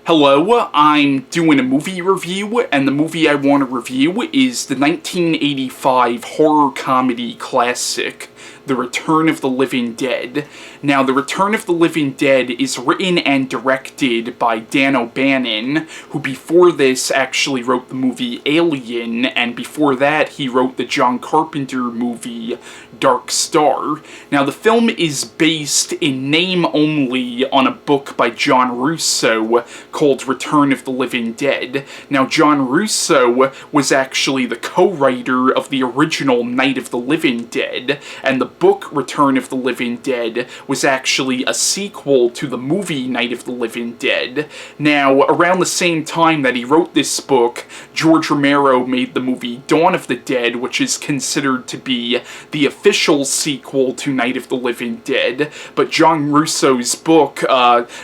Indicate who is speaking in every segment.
Speaker 1: Hello, I'm doing a movie review, and the movie I want to review is the 1985 horror comedy classic, The Return of the Living Dead. Now, The Return of the Living Dead is written and directed by Dan O Bannon, who before this actually wrote the movie Alien, and before that he wrote the John Carpenter movie Dark Star. Now, the film is based in name only on a book by John Russo called Return of the Living Dead. Now, John Russo was actually the co-writer of the original Night of the Living Dead, and the book Return of the Living Dead was actually a sequel to the movie Night of the Living Dead. Now, around the same time that he wrote this book, George Romero made the movie Dawn of the Dead, which is considered to be the official sequel to Night of the Living Dead, but John Russo's book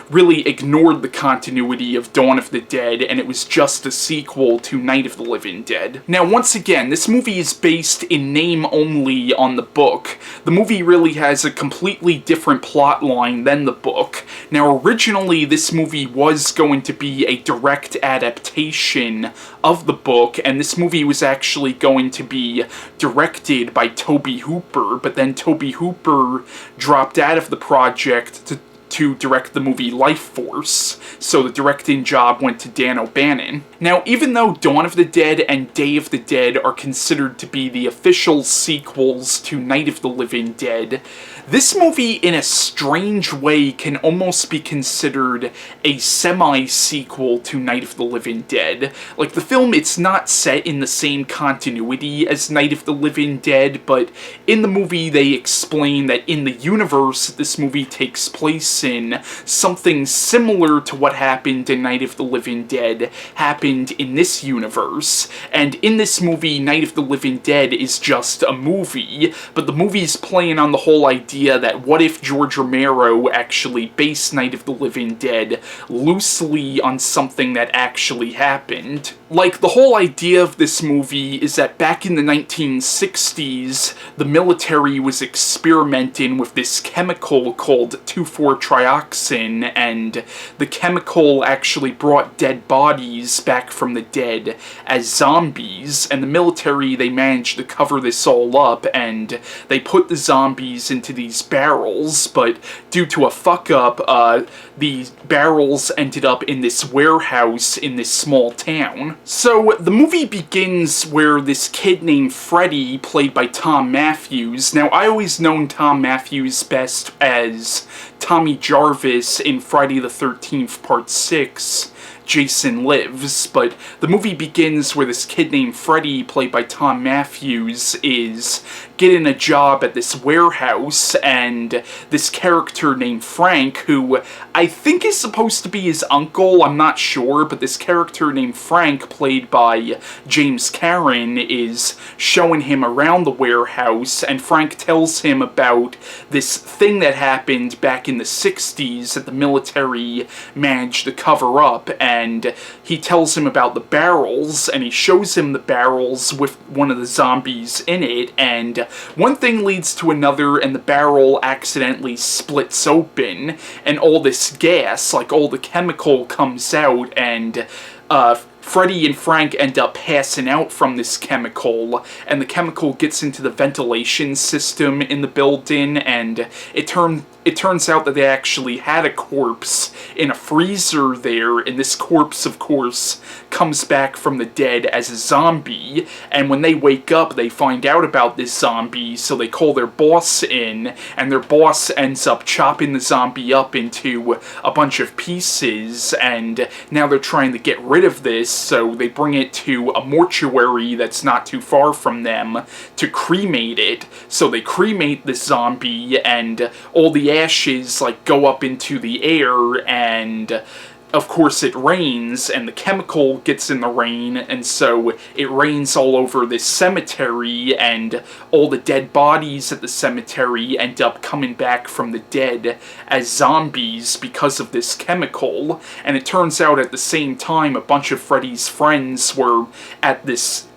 Speaker 1: really ignored the continuity of Dawn of the Dead, and it was just a sequel to Night of the Living Dead. Now, once again, this movie is based in name only on the book. The movie really has a completely different plot line than the book. Now, originally, this movie was going to be a direct adaptation of the book, and this movie was actually going to be directed by Tobe Hooper, but then Tobe Hooper dropped out of the project to direct the movie Life Force, so the directing job went to Dan O Bannon. Now, even though Dawn of the Dead and Day of the Dead are considered to be the official sequels to Night of the Living Dead, this movie, in a strange way, can almost be considered a semi-sequel to Night of the Living Dead. Like, the film, it's not set in the same continuity as Night of the Living Dead, but in the movie they explain that in the universe this movie takes place in, something similar to what happened in Night of the Living Dead happened in this universe. And in this movie, Night of the Living Dead is just a movie, but the movie's playing on the whole idea that what if George Romero actually based Night of the Living Dead loosely on something that actually happened. Like, the whole idea of this movie is that back in the 1960s, the military was experimenting with this chemical called 2,4-trioxin, and the chemical actually brought dead bodies back from the dead as zombies, and the military, they managed to cover this all up, and they put the zombies into these barrels, but due to a fuck-up, the barrels ended up in this warehouse in this small town. So, the movie begins where this kid named Freddy, played by Thom Mathews. Now, I always known Thom Mathews best as Tommy Jarvis in Friday the 13th Part 6, Jason Lives, but the movie begins where this kid named Freddy, played by Thom Mathews, is getting a job at this warehouse, and this character named Frank, who I think is supposed to be his uncle, I'm not sure, but this character named Frank, played by James Karen, is showing him around the warehouse, and Frank tells him about this thing that happened back in the 60s that the military managed to cover up, and he tells him about the barrels, and he shows him the barrels with one of the zombies in it, and one thing leads to another, and the barrel accidentally splits open, and all this gas, like all the chemical, comes out, and Freddy and Frank end up passing out from this chemical, and the chemical gets into the ventilation system in the building, and it turns out that they actually had a corpse in a freezer there, and this corpse, of course, comes back from the dead as a zombie, and when they wake up, they find out about this zombie, so they call their boss in, and their boss ends up chopping the zombie up into a bunch of pieces, and now they're trying to get rid of this, so they bring it to a mortuary that's not too far from them to cremate it. So they cremate this zombie, and all the ashes, like, go up into the air, and of course it rains, and the chemical gets in the rain, and so it rains all over this cemetery, and all the dead bodies at the cemetery end up coming back from the dead as zombies because of this chemical. And it turns out at the same time a bunch of Freddy's friends were at this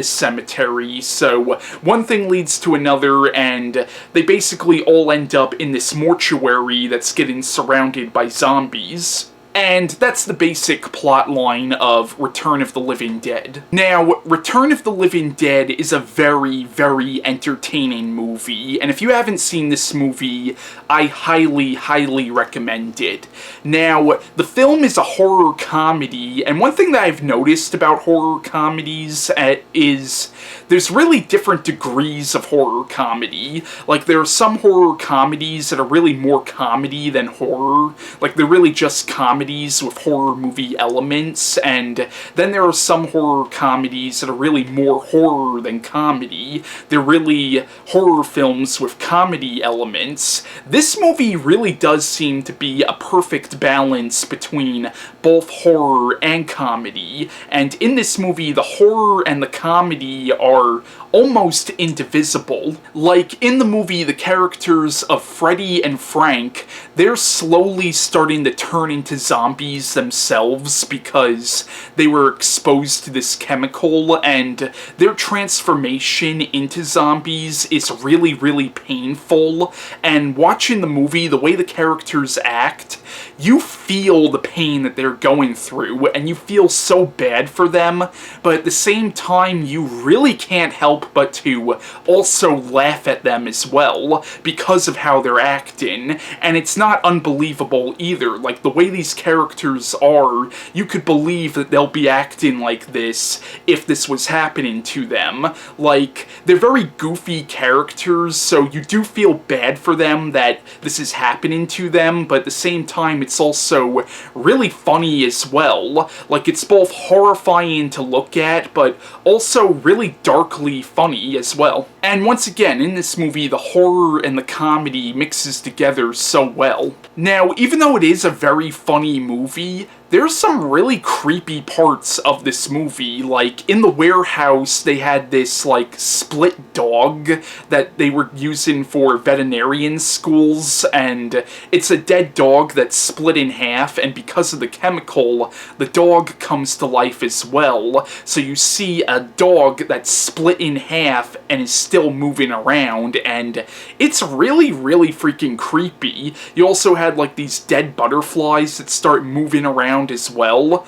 Speaker 1: cemetery, so one thing leads to another, and they basically all end up in this mortuary that's getting surrounded by zombies. And that's the basic plot line of Return of the Living Dead. Now, Return of the Living Dead is a very, very entertaining movie, and if you haven't seen this movie, I highly, highly recommend it. Now, the film is a horror comedy, and one thing that I've noticed about horror comedies is there's really different degrees of horror comedy. Like, there are some horror comedies that are really more comedy than horror. Like, they're really just comedies with horror movie elements, and then there are some horror comedies that are really more horror than comedy. They're really horror films with comedy elements. This movie really does seem to be a perfect balance between both horror and comedy, and in this movie, the horror and the comedy are almost indivisible. Like, in the movie, the characters of Freddy and Frank, they're slowly starting to turn into zombies themselves because they were exposed to this chemical, and their transformation into zombies is really, really painful. And watching the movie, the way the characters act, you feel the pain that they're going through, and you feel so bad for them, but at the same time, you really can't help but to also laugh at them as well, because of how they're acting, and it's not unbelievable either. Like, the way these characters are, you could believe that they'll be acting like this if this was happening to them. Like, they're very goofy characters, so you do feel bad for them that this is happening to them, but at the same time, it's also really funny as well. Like, it's both horrifying to look at, but also really darkly funny as well. And once again, in this movie, the horror and the comedy mixes together so well. Now, even though it is a very funny movie, there's some really creepy parts of this movie. Like, in the warehouse, they had this, like, split dog that they were using for veterinarian schools, and it's a dead dog that's split in half, and because of the chemical, the dog comes to life as well. So you see a dog that's split in half and is still moving around, and it's really, really freaking creepy. You also had, like, these dead butterflies that start moving around as well.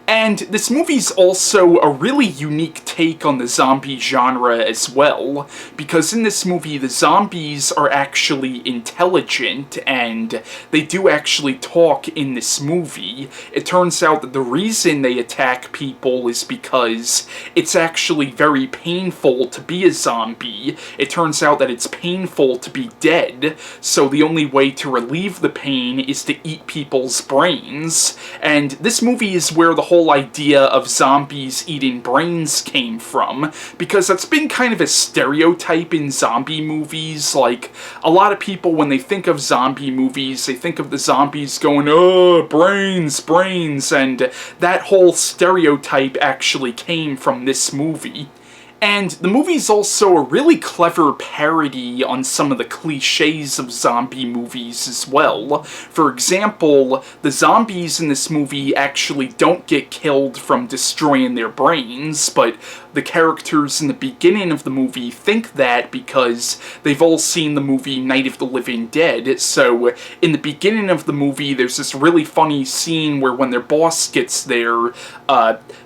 Speaker 1: And this movie's also a really unique take on the zombie genre as well, because in this movie the zombies are actually intelligent, and they do actually talk in this movie. It turns out that the reason they attack people is because it's actually very painful to be a zombie. It turns out that it's painful to be dead, so the only way to relieve the pain is to eat people's brains. And this movie is where the whole idea of zombies eating brains came from, because that's been kind of a stereotype in zombie movies. Like, a lot of people, when they think of zombie movies, they think of the zombies going, oh, brains, brains, and that whole stereotype actually came from this movie. And the movie's also a really clever parody on some of the cliches of zombie movies as well. For example, the zombies in this movie actually don't get killed from destroying their brains, but the characters in the beginning of the movie think that because they've all seen the movie Night of the Living Dead. So in the beginning of the movie, there's this really funny scene where when their boss gets there,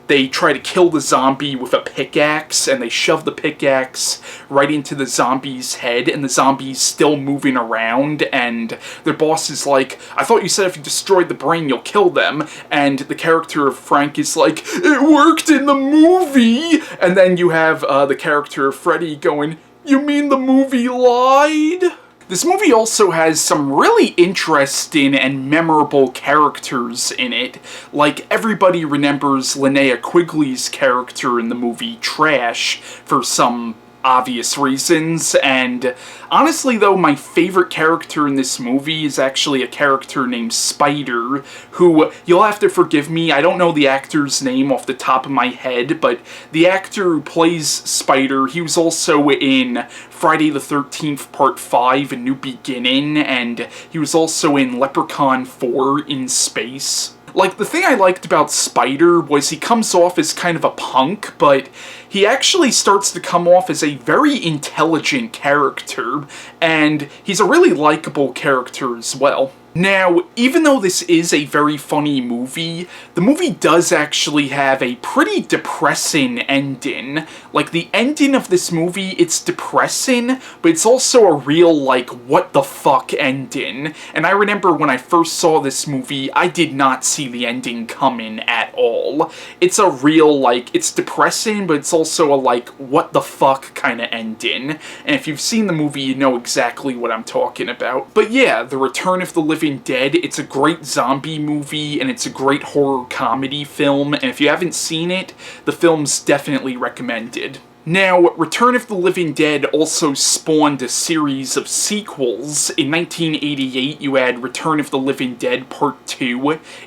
Speaker 1: they try to kill the zombie with a pickaxe, and they shove the pickaxe right into the zombie's head, and the zombie's still moving around, and their boss is like, I thought you said if you destroyed the brain, you'll kill them, and the character of Frank is like, it worked in the movie! And then you have the character of Freddy going, you mean the movie lied? This movie also has some really interesting and memorable characters in it. Like, everybody remembers Linnea Quigley's character in the movie Trash for some obvious reasons, and honestly though, my favorite character in this movie is actually a character named Spider, who, you'll have to forgive me, I don't know the actor's name off the top of my head, but the actor who plays Spider, he was also in Friday the 13th Part 5, A New Beginning, and he was also in Leprechaun 4 in Space. Like, the thing I liked about Spider was he comes off as kind of a punk, but he actually starts to come off as a very intelligent character, and he's a really likable character as well. Now, even though this is a very funny movie, the movie does actually have a pretty depressing ending. Like, the ending of this movie, it's depressing, but it's also a real, like, what the fuck ending. And I remember when I first saw this movie, I did not see the ending coming at all. It's a real, like, it's depressing, but it's also a, like, what the fuck kind of ending. And if you've seen the movie, you know exactly what I'm talking about. But yeah, The Return of the Living Dead, it's a great zombie movie, and it's a great horror comedy film, and if you haven't seen it, the film's definitely recommended. Now, Return of the Living Dead also spawned a series of sequels. In 1988, you had Return of the Living Dead Part 2.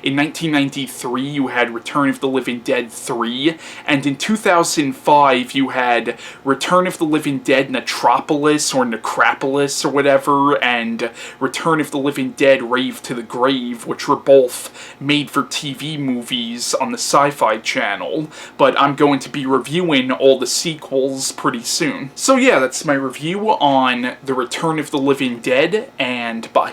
Speaker 1: In 1993, you had Return of the Living Dead 3. And in 2005, you had Return of the Living Dead Necropolis, or Necropolis, or whatever, and Return of the Living Dead Rave to the Grave, which were both made-for-TV movies on the Sci-Fi Channel. But I'm going to be reviewing all the sequels pretty soon. So yeah, that's my review on The Return of the Living Dead, and bye.